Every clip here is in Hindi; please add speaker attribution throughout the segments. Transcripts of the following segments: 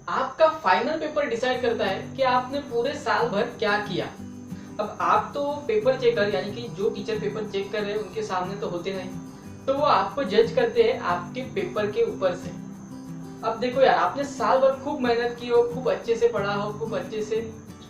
Speaker 1: आपका फाइनल पेपर डिसाइड करता है कि आपने पूरे साल भर क्या किया। अब आप तो पेपर चेकर यानी कि जो टीचर पेपर चेक कर रहे हैं उनके सामने तो होते नहीं, तो वो आपको जज करते हैं आपके पेपर के ऊपर से। अब देखो यार, आपने साल भर खूब मेहनत की हो, खूब अच्छे से पढ़ा हो, खूब अच्छे से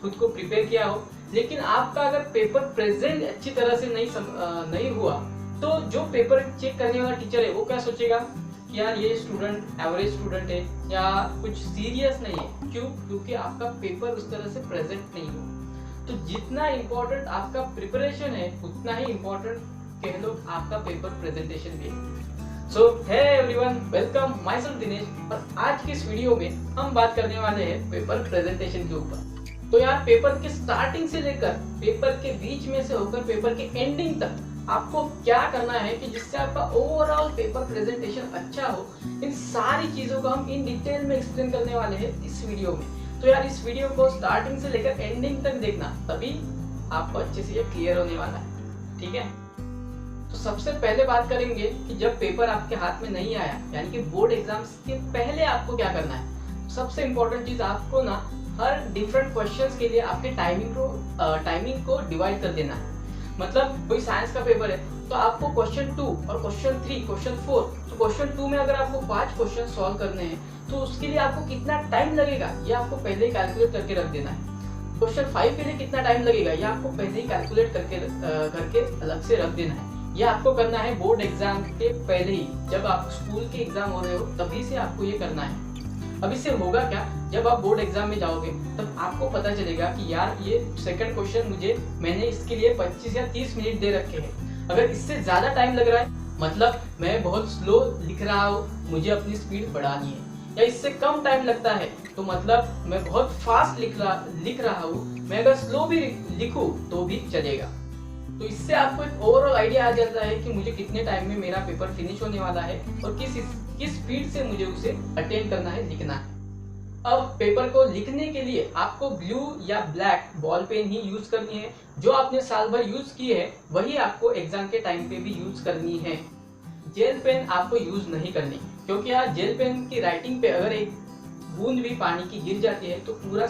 Speaker 1: खुद को प्रिपेयर किया हो, लेकिन आपका अगर पेपर प्रेजेंट अच्छी तरह से नहीं हुआ, तो जो पेपर चेक करने वाला टीचर है वो क्या सोचेगा कि यार ये स्टूडेंट एवरेज स्टूडेंट है या कुछ सीरियस नहीं है। क्यों? क्योंकि आपका पेपर उस तरह से प्रेजेंट नहीं हो। तो जितना इम्पोर्टेंट आपका प्रिपरेशन है, उतना ही इम्पोर्टेंट कह लो आपका पेपर प्रेजेंटेशन भी है। So hey everyone, welcome, myself Dinesh. और आज की इस वीडियो में हम बात करने वाले हैं पेपर प्रेजेंटेशन के ऊपर। तो यार, पेपर के स्टार्टिंग से लेकर पेपर के बीच में से होकर पेपर के एंडिंग तक आपको क्या करना है कि जिससे आपका ओवरऑल पेपर प्रेजेंटेशन अच्छा हो, इन सारी चीजों को हम इन डिटेल में एक्सप्लेन करने वाले हैं इस वीडियो में। तो यार, इस वीडियो को स्टार्टिंग से लेकर एंडिंग तक देखना, तभी आपको अच्छे से ये क्लियर होने वाला है। ठीक है, तो सबसे पहले बात करेंगे कि जब पेपर आपके हाथ में नहीं आया, यानी कि बोर्ड एग्जाम्स के पहले आपको क्या करना है। सबसे इंपॉर्टेंट चीज, आपको ना हर डिफरेंट क्वेश्चंस के लिए आपके टाइमिंग को डिवाइड कर देना है। मतलब कोई साइंस का पेपर है तो आपको क्वेश्चन 2 और क्वेश्चन 3, क्वेश्चन 4, तो क्वेश्चन 2 में अगर आपको 5 क्वेश्चन सॉल्व करने हैं तो उसके लिए आपको कितना टाइम लगेगा ये आपको पहले ही कैलकुलेट करके रख देना है। क्वेश्चन 5 के लिए कितना टाइम लगेगा ये आपको पहले ही कैलकुलेट करके अलग से रख देना है। ये आपको करना है बोर्ड एग्जाम के पहले ही, जब आप स्कूल के एग्जाम हो रहे हो तभी से आपको ये करना है। अब इससे होगा क्या, जब आप बोर्ड एग्जाम में जाओगे तब आपको पता चलेगा कि यार ये सेकंड क्वेश्चन मैंने इसके लिए 25 या 30 मिनट दे रखे हैं। अगर इससे ज्यादा टाइम लग रहा है, मतलब मैं बहुत स्लो लिख रहा हूँ, मुझे अपनी स्पीड बढ़ानी है, या इससे कम टाइम लगता है तो मतलब मैं बहुत फास्ट लिख रहा हूँ, मैं अगर स्लो भी लिखूं तो भी चलेगा। तो इससे आपको एक ओवरऑल आइडिया आ जाता है कि मुझे कितने टाइम में मेरा पेपर फिनिश होने वाला है और किस स्पीड से मुझे उसे अटेंड करना है, लिखना है। अब पेपर को लिखने के लिए आपको ब्लू या ब्लैक बॉल पेन ही यूज करनी है। जो आपने साल भर यूज की है वही आपको एग्जाम के टाइम पे भी यूज करनी है। जेल पेन आपको यूज नहीं करनी, क्योंकि यार जेल पेन की राइटिंग पे अगर एक बूंद भी पानी की गिर जाती है तो पूरा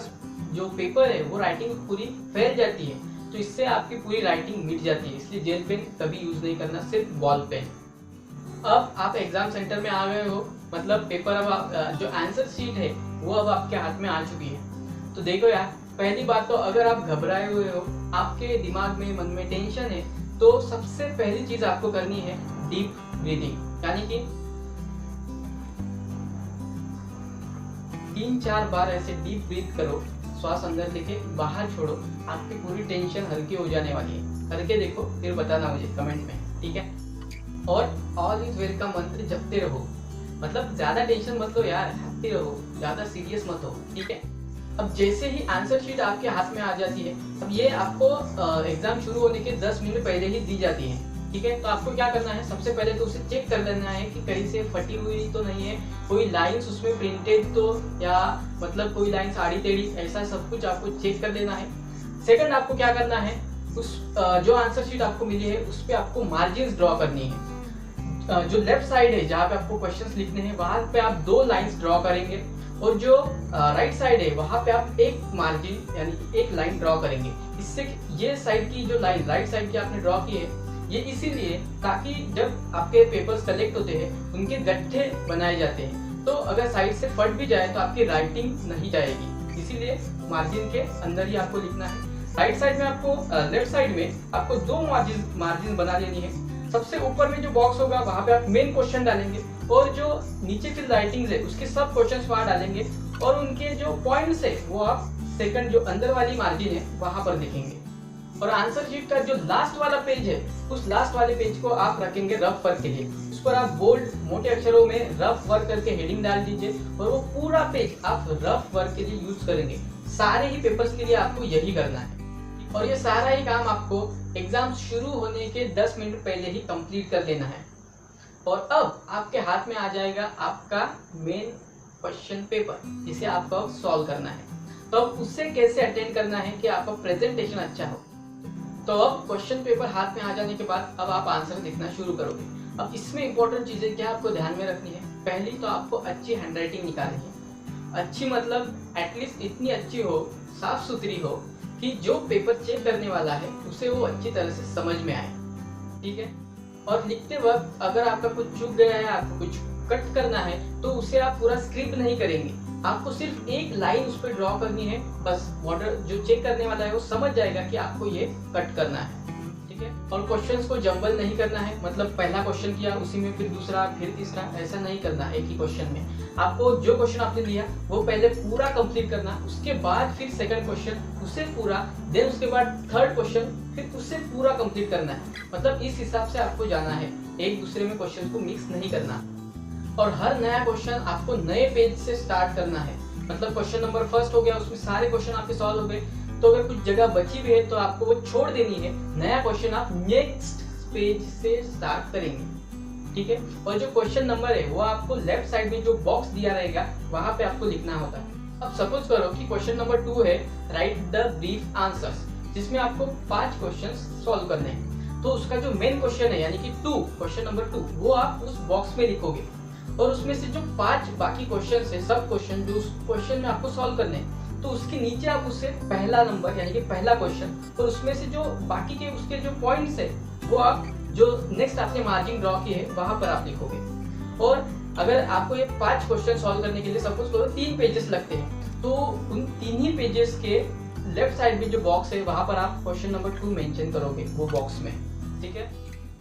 Speaker 1: जो पेपर है वो राइटिंग पूरी फैल जाती है, तो इससे आपकी पूरी राइटिंग मिट जाती है। इसलिए जेल पेन कभी यूज नहीं करना, सिर्फ बॉल पेन। अब आप एग्जाम सेंटर में आ गए हो, मतलब पेपर अब जो आंसर शीट है वो अब आपके हाथ में आ चुकी है। तो देखो यार, पहली बात तो अगर आप घबराए हुए हो, आपके दिमाग में मन में टेंशन है, तो सबसे पहली चीज आपको करनी है डीप ब्रीदिंग, यानी कि 3-4 बार ऐसे डीप ब्रीथ करो, श्वास अंदर लेके बाहर छोड़ो, आपकी पूरी टेंशन हल्की हो जाने वाली है। करके देखो, फिर बताना मुझे कमेंट में, ठीक है। और ऑल इज वेल का मंत्र जपते रहो, मतलब ज्यादा टेंशन मत लो यार, हैप्पी रहो, ज्यादा सीरियस मत हो, ठीक है। अब जैसे ही आंसर शीट आपके हाथ में आ जाती है, अब ये आपको एग्जाम शुरू होने के 10 मिनट पहले ही दी जाती है, ठीक है। तो आपको क्या करना है, सबसे पहले तो उसे चेक कर लेना है कि कहीं से फटी हुई तो नहीं है, कोई लाइंस उसमें प्रिंटेड तो, या मतलब कोई लाइंस आड़ी टेढ़ी, ऐसा सब कुछ आपको चेक कर लेना है। सेकंड, आपको क्या करना है, उस जो आंसर शीट आपको मिली है उस पर आपको मार्जिन ड्रॉ करनी है। जो लेफ्ट साइड है जहाँ पे आपको क्वेश्चंस लिखने हैं वहां पे आप 2 लाइंस ड्रॉ करेंगे, और जो राइट साइड है वहां पे आप एक मार्जिन यानी कि एक लाइन ड्रॉ करेंगे। इससे ये साइड की जो लाइन राइट साइड की आपने ड्रॉ की है, ये इसीलिए ताकि जब आपके पेपर्स कलेक्ट होते हैं उनके गट्ठे बनाए जाते हैं, तो अगर साइड से फट भी जाए तो आपकी राइटिंग नहीं जाएगी, इसीलिए मार्जिन के अंदर ही आपको लिखना है। राइट साइड में आपको लेफ्ट साइड में आपको 2 मार्जिन बना लेनी है। सबसे ऊपर में जो बॉक्स होगा वहां पे आप मेन क्वेश्चन डालेंगे, और जो नीचे की राइटिंग्स है उसके सब क्वेश्चंस वहां डालेंगे, और उनके जो पॉइंट्स है वो आप सेकंड जो अंदर वाली मार्जिन है वहां पर लिखेंगे। और आंसर शीट का जो लास्ट वाला पेज है, उस लास्ट वाले पेज को आप रखेंगे रफ वर्क के लिए। उस पर आप बोल्ड मोटे अक्षरों में रफ वर्क करके हेडिंग डाल दीजिए, और वो पूरा पेज आप रफ वर्क के लिए यूज करेंगे। सारे ही पेपर्स के लिए आपको यही करना है, और ये सारा ही काम आपको एग्जाम शुरू होने के 10 मिनट पहले ही कंप्लीट कर लेना है। और अब आपके हाथ में आ जाएगा आपका मेन क्वेश्चन पेपर, जिसे आपको अब सॉल्व करना है। तो अब उससे कैसे अटेंड करना है कि आपका प्रेजेंटेशन अच्छा हो। तो अब क्वेश्चन पेपर हाथ में आ जाने के बाद अब आप आंसर लिखना शुरू करोगे। अब इसमें इंपॉर्टेंट चीजें क्या आपको ध्यान में रखनी है। पहली तो आपको अच्छी हैंडराइटिंग निकालनी है। अच्छी मतलब एटलीस्ट इतनी अच्छी हो, साफ सुथरी हो कि जो पेपर चेक करने वाला है उसे वो अच्छी तरह से समझ में आए। ठीक है, और लिखते वक्त अगर आपका कुछ चूक गया है, आपको कुछ कट करना है, तो उसे आप पूरा स्क्रिप्ट नहीं करेंगे, आपको सिर्फ एक लाइन उस पर ड्रॉ करनी है, बस मॉडल जो चेक करने वाला है वो समझ जाएगा कि आपको ये कट करना है। ठीक है, और क्वेश्चंस को जंबल नहीं करना है, मतलब पहला क्वेश्चन किया उसी में फिर दूसरा फिर तीसरा, ऐसा नहीं करना एक ही क्वेश्चन में। आपको जो क्वेश्चन आपने लिया वो पहले पूरा कंप्लीट करना, उसके बाद फिर सेकंड क्वेश्चन उसे पूरा, देन उसके बाद थर्ड क्वेश्चन फिर उससे पूरा कंप्लीट करना है। मतलब इस हिसाब से आपको जाना है, एक दूसरे में क्वेश्चन को मिक्स नहीं करना। और हर नया क्वेश्चन आपको नए पेज से स्टार्ट करना है। मतलब क्वेश्चन नंबर फर्स्ट हो गया, उसमें सारे क्वेश्चन आपके सॉल्व हो गए, तो अगर कुछ जगह बची हुई है तो आपको वो छोड़ देनी है, नया क्वेश्चन आप नेक्स्ट पेज से स्टार्ट करेंगे। ठीक है, और जो क्वेश्चन नंबर है वो आपको लेफ्ट साइड में जो बॉक्स दिया रहेगा वहां पे आपको लिखना होता है। अब सपोज करो कि क्वेश्चन नंबर 2 है राइट द ब्रीफ आंसर्स, जिसमें आपको 5 क्वेश्चंस सॉल्व करने हैं। तो उसका जो मेन क्वेश्चन है यानी कि 2, क्वेश्चन नंबर 2, वो आप उस बॉक्स में लिखोगे, और उसमें से जो 5 बाकी क्वेश्चन है, सब क्वेश्चन जो उस क्वेश्चन में आपको सॉल्व करने हैं, तो उसके नीचे आप उससे पहला नंबर यानी कि पहला क्वेश्चन, और उसमें से जो बाकी के उसके जो पॉइंट्स है वो आप जो नेक्स्ट आपने मार्जिन ड्रॉ की है वहां पर आप लिखोगे। और अगर आपको ये 5 क्वेश्चन सॉल्व करने के लिए सपोज करो 3 पेजेस लगते हैं, तो उन 3 ही पेजेस के लेफ्ट साइड में जो बॉक्स है वहां पर आप क्वेश्चन नंबर 2 मेंशन करोगे वो बॉक्स में। ठीक है,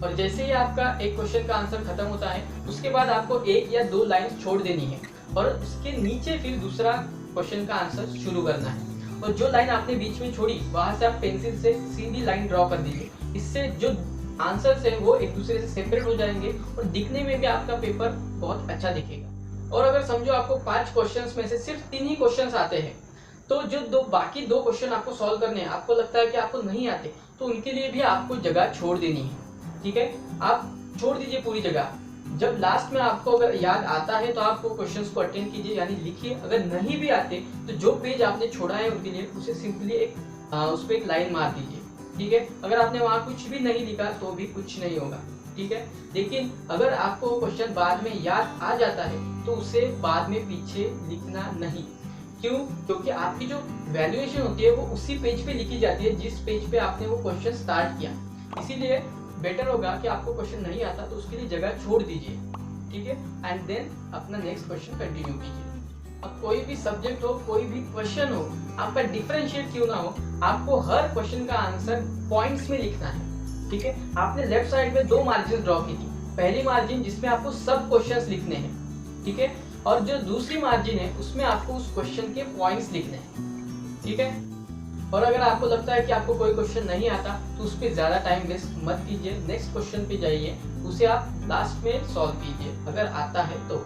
Speaker 1: और जैसे ही आपका एक क्वेश्चन का आंसर खत्म होता है, उसके बाद आपको 1 या 2 लाइन छोड़ देनी है, और उसके नीचे फिर दूसरा क्वेश्चन का आंसर शुरू करना है। और जो लाइन आपने बीच में छोड़ी वहां से आप पेंसिल से सीधी लाइन ड्रॉ कर दीजिए। इससे जो आंसर्स है वो एक दूसरे से सेपरेट हो जाएंगे और दिखने में भी आपका पेपर बहुत अच्छा दिखेगा। और अगर समझो आपको 5 क्वेश्चंस में से सिर्फ 3 ही क्वेश्चंस आते हैं, तो जो बाकी 2 क्वेश्चन आपको सॉल्व करने हैं, आपको लगता है कि आपको नहीं आते, तो उनके लिए भी आपको जगह छोड़ देनी है। ठीक है, आप छोड़ दीजिए पूरी जगह। जब लास्ट में आपको अगर याद आता है तो आप वो क्वेश्चंस को अटेंड कीजिए, यानी लिखिए। अगर नहीं भी आते तो जो पेज आपने छोड़ा है उनके लिए उसे सिंपली उस पर एक लाइन मार दीजिए। ठीक है, अगर आपने वहां कुछ भी नहीं लिखा तो भी कुछ नहीं होगा। ठीक है, लेकिन अगर आपको क्वेश्चन बाद में याद आ जाता है तो उसे बाद में पीछे लिखना नहीं। क्यों? क्योंकि आपकी जो वैल्यूएशन होती है वो उसी पेज पे लिखी जाती है जिस पेज पे आपने वो क्वेश्चन स्टार्ट किया। इसीलिए बेटर होगा कि आपको क्वेश्चन नहीं आता तो उसके लिए जगह छोड़ दीजिए। ठीक है, एंड देन अपना नेक्स्ट क्वेश्चन कंटिन्यू कीजिए। अब कोई भी सब्जेक्ट हो, कोई भी क्वेश्चन हो, आपका डिफरेंशिएट क्यों ना हो, आपको हर क्वेश्चन का आंसर पॉइंट्स में लिखना है। ठीक है, आपने लेफ्ट साइड में 2 मार्जिन ड्रॉ की थी। पहली मार्जिन जिसमें आपको सब क्वेश्चंस लिखने हैं, ठीक है, और जो दूसरी मार्जिन है उसमें आपको उस क्वेश्चन के पॉइंट्स लिखने हैं। ठीक है, और अगर आपको लगता है कि आपको कोई क्वेश्चन नहीं आता तो उस पर ज्यादा टाइम वेस्ट मत कीजिए, नेक्स्ट क्वेश्चन पे जाइए, उसे आप लास्ट में सॉल्व कीजिए अगर आता है तो।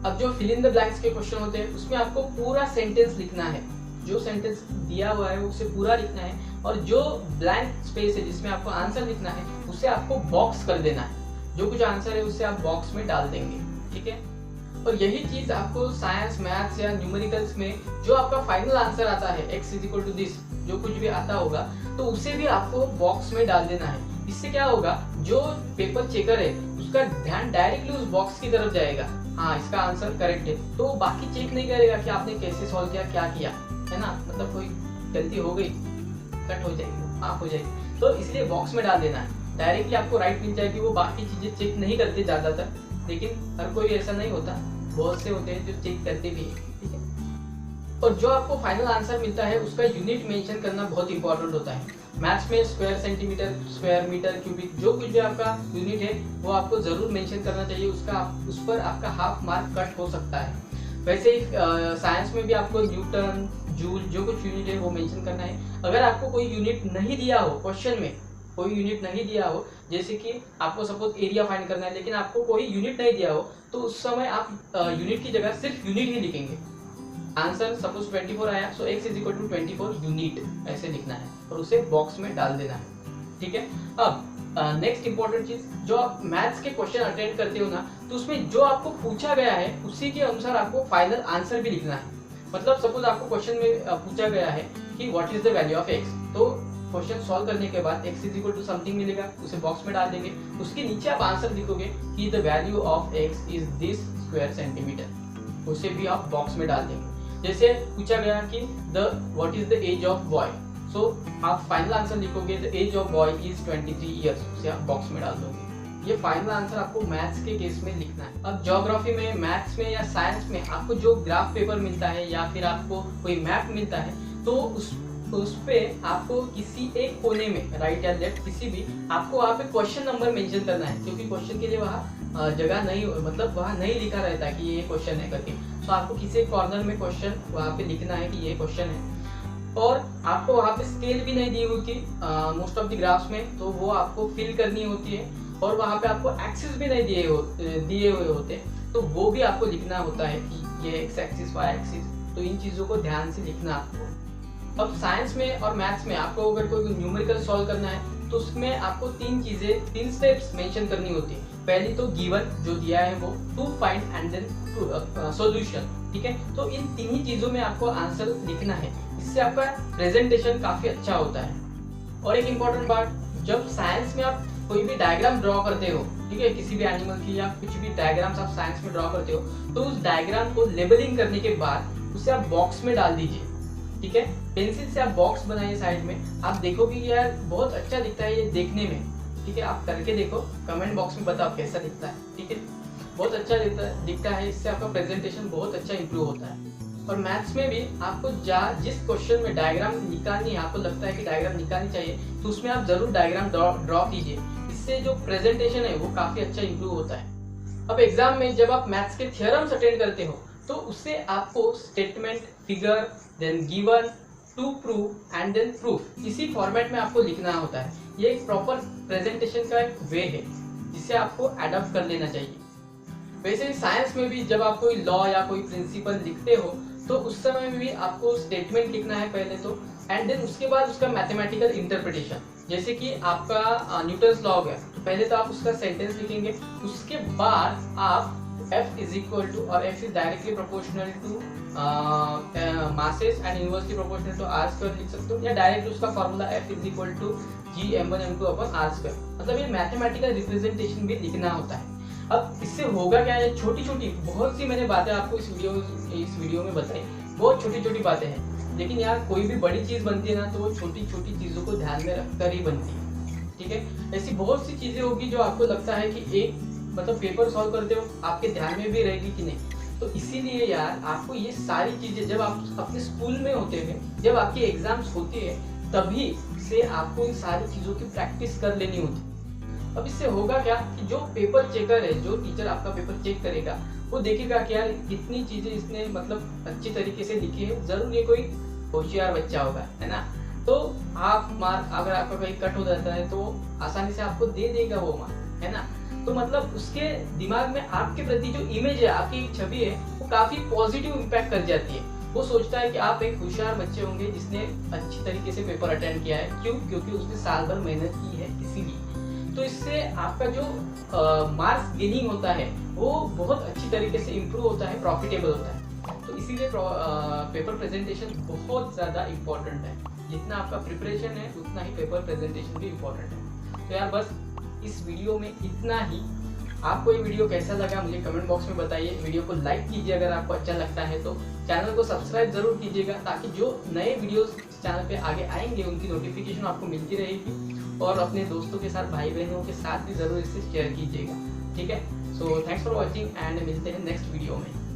Speaker 1: अब जो फिल इन द ब्लैंक्स के क्वेश्चन होते हैं उसमें आपको पूरा सेंटेंस लिखना है, जो सेंटेंस दिया हुआ है उसे पूरा लिखना है, और जो ब्लैंक स्पेस है जिसमें आपको आंसर लिखना है उसे आपको बॉक्स कर देना है। जो कुछ आंसर है उसे आप बॉक्स में डाल देंगे। ठीक है, और यही चीज आपको साइंस, मैथ्स या न्यूमेरिकल्स में जो आपका फाइनल आंसर आता है x = दिस, जो कुछ भी आता होगा तो उसे भी आपको बॉक्स में डाल देना है। इससे क्या होगा, जो पेपर चेकर है उसका ध्यान डायरेक्टली उस बॉक्स की तरफ जाएगा, हाँ इसका आंसर करेक्ट है, तो वो बाकी चेक नहीं करेगा कि आपने कैसे सॉल्व किया, क्या किया, है ना, मतलब कोई गलती हो गई, कट हो जाएगी, ऑफ हो जाएगी, तो इसलिए बॉक्स में डाल देना है। डायरेक्टली आपको राइट मिल जाएगी, वो बाकी चीजें चेक नहीं करते ज्यादातर, लेकिन हर कोई ऐसा नहीं होता, बहुत से होते हैं जो चेक करते भी हैं। ठीक है, और जो आपको फाइनल आंसर मिलता है उसका यूनिट मेंशन करना बहुत इंपॉर्टेंट होता है। मैथ्स में square centimetre, square metre, cubic, जो कुछ भी आपका यूनिट है वो आपको जरूर मेंशन करना चाहिए, उस पर आपका हाफ मार्क कट हो सकता है। वैसे ही साइंस में भी आपको न्यूटन, जूल, जो कुछ यूनिट है वो मेंशन करना है। अगर आपको कोई यूनिट नहीं दिया हो, क्वेश्चन में कोई यूनिट नहीं दिया हो, जैसे कि आपको सपोज एरिया फाइंड करना है लेकिन आपको कोई यूनिट नहीं दिया हो, तो उस समय आप यूनिट की जगह सिर्फ यूनिट ही लिखेंगे। आंसर सपोज 24 आया, सो x = 24 यूनिट ऐसे लिखना है और उसे बॉक्स में डाल देना है। ठीक है, अब नेक्स्ट इंपॉर्टेंट चीज, जो आप मैथ्स के क्वेश्चन अटेंड करते हो ना, तो उसमें जो आपको पूछा गया है उसी के अनुसार आपको फाइनल आंसर भी लिखना है। मतलब सपोज आपको क्वेश्चन में पूछा गया है कि what is the value of x, तो क्वेश्चन सॉल्व करने के बाद x = समथिंग मिलेगा, उसे बॉक्स में डाल देंगे, उसके नीचे आप आंसर लिखोगे कि the value of x is this square centimetre, उसे भी आप बॉक्स में डाल देंगे। जैसे पूछा गया कि what is the age of boy, so आप फाइनल आंसर लिखोगे the age of boy is 23 years, उसे आप बॉक्स में डाल दोगे। ये फाइनल आंसर आपको मैथ्स के केस में लिखना है। अब ज्योग्राफी में, मैथ्स में या साइंस में आपको जो ग्राफ पेपर मिलता है या फिर आपको कोई मैप मिलता है, तो उस पे आपको किसी एक कोने में, राइट या लेफ्ट किसी भी, आपको वहाँ पे क्वेश्चन नंबर मेंशन करना है, क्योंकि क्वेश्चन के लिए वहाँ जगह नहीं, मतलब वहाँ नहीं लिखा रहता है कि ये क्वेश्चन है करके। तो आपको किसी एक कॉर्नर में क्वेश्चन वहाँ पे लिखना है कि ये क्वेश्चन है। और आपको वहाँ पे स्केल भी नहीं दी होती मोस्ट ऑफ द ग्राफ्स में, तो वो आपको फिल करनी होती है। और वहाँ पे आपको एक्सिस भी नहीं दिए हुए होते, तो वो भी आपको लिखना होता है कि ये एक्स एक्सिस, वाई एक्सिस। तो इन चीज़ों को ध्यान से लिखना आपको। अब साइंस में और मैथ्स में आपको अगर कोई न्यूमेरिकल सॉल्व करना है, तो उसमें आपको तीन स्टेप्स मेंशन करनी होती है। पहली तो गिवन जो दिया है वो, to find and then solution, ठीक है। तो इन तीन ही चीज़ों में आपको आंसर लिखना है, इससे आपका प्रेजेंटेशन काफ़ी अच्छा होता है। और एक इम्पॉर्टेंट बात, जब साइंस में आप कोई भी डायग्राम ड्रॉ करते हो, ठीक है, किसी भी एनिमल की या कुछ भी डायग्राम्स आप साइंस में ड्रॉ करते हो, तो उस डायग्राम को लेबलिंग करने के बाद उसे आप बॉक्स में डाल दीजिए, ठीक है। पेंसिल से आप बॉक्स बनाइए साइड में, आप देखोगे कि यार बहुत अच्छा दिखता है ये देखने में, ठीक है। आप करके देखो, कमेंट बॉक्स में बताओ कैसा दिखता है, ठीक है। बहुत अच्छा दिखता है, इससे आपका प्रेजेंटेशन बहुत अच्छा इंप्रूव होता है। और मैथ्स में भी आपको जिस क्वेश्चन में डायग्राम निकालनी है, आपको लगता है कि डायग्राम निकालनी चाहिए, तो उसमें आप जरूर डायग्राम ड्रॉ कीजिए। इससे जो प्रेजेंटेशन है वो काफ़ी अच्छा इंप्रूव होता है। अब एग्जाम में जब आप मैथ्स के थ्योरम्स अटेंड करते हो, तो उससे आपको statement, figure, then given, to prove and then proof, इसी फॉर्मेट में आपको लिखना होता है। ये एक प्रॉपर प्रेजेंटेशन का एक वे है जिसे आपको अडॉप्ट कर लेना चाहिए। वैसे ही साइंस में भी जब आप कोई लॉ या कोई प्रिंसिपल लिखते हो, तो उस समय में भी आपको स्टेटमेंट लिखना है पहले तो, एंड देन उसके बाद उसका मैथमेटिकल इंटरप्रिटेशन। जैसे कि आपका न्यूटन्स लॉ है, तो पहले तो आप उसका सेंटेंस लिखेंगे, उसके बाद आप F इज इक्वल टू, और F is directly proportional to masses and inversely proportional to R square लिख सकते हो, या डायरेक्ट उसका formula F is equal to G m1 m2 upon R square. मतलब ये मैथमेटिकल रिप्रेजेंटेशन भी लिखना होता है। अब इससे होगा क्या है, छोटी छोटी बहुत सी मैंने बातें आपको इस वीडियो में बताई, बहुत छोटी छोटी बातें हैं, लेकिन यार कोई भी बड़ी चीज़ बनती है ना, तो वो छोटी छोटी चीज़ों को ध्यान में रखकर ही बनती है, ठीक है। ऐसी बहुत सी चीज़ें होगी जो आपको लगता है कि एक मतलब पेपर सॉल्व करते हो आपके ध्यान में भी रहेगी कि नहीं। तो इसीलिए यार आपको ये सारी चीज़ें जब आप अपने स्कूल में होते हैं, जब आपकी एग्जाम्स होती है, तभी से आपको इन सारी चीज़ों की प्रैक्टिस कर लेनी होती है। अब इससे होगा क्या कि जो पेपर चेकर है, जो टीचर आपका पेपर चेक करेगा, वो देखेगा कि यार कितनी चीज़ें इसने मतलब अच्छी तरीके से लिखी है, जरूर ये कोई होशियार बच्चा होगा, है ना। तो आप मार्क, अगर आपका कहीं कट हो जाता है तो आसानी से आपको दे देगा वो मार्क, है ना। तो मतलब उसके दिमाग में आपके प्रति जो इमेज है, आपकी छवि है, वो काफ़ी पॉजिटिव इम्पैक्ट कर जाती है। वो सोचता है कि आप एक होशियार बच्चे होंगे जिसने अच्छी तरीके से पेपर अटेंड किया है। क्यों? क्योंकि उसने साल भर मेहनत की है इसीलिए। तो इससे आपका जो मार्क्स गेनिंग होता है वो बहुत अच्छी तरीके से इम्प्रूव होता है, प्रॉफिटेबल होता है। तो इसीलिए पेपर प्रेजेंटेशन बहुत ज़्यादा इम्पोर्टेंट है। जितना आपका प्रिपरेशन है उतना ही पेपर प्रेजेंटेशन भी इम्पोर्टेंट है। तो यार बस इस वीडियो में इतना ही। आपको ये वीडियो कैसा लगा मुझे कमेंट बॉक्स में बताइए। वीडियो को लाइक कीजिए अगर आपको अच्छा लगता है तो, चैनल को सब्सक्राइब जरूर कीजिएगा ताकि जो नए वीडियोस चैनल पे आगे आएंगे उनकी नोटिफिकेशन आपको मिलती रहेगी। और अपने दोस्तों के साथ, भाई बहनों के साथ भी जरूर इसे शेयर कीजिएगा, ठीक है। So thanks for watching and मिलते हैं नेक्स्ट वीडियो में।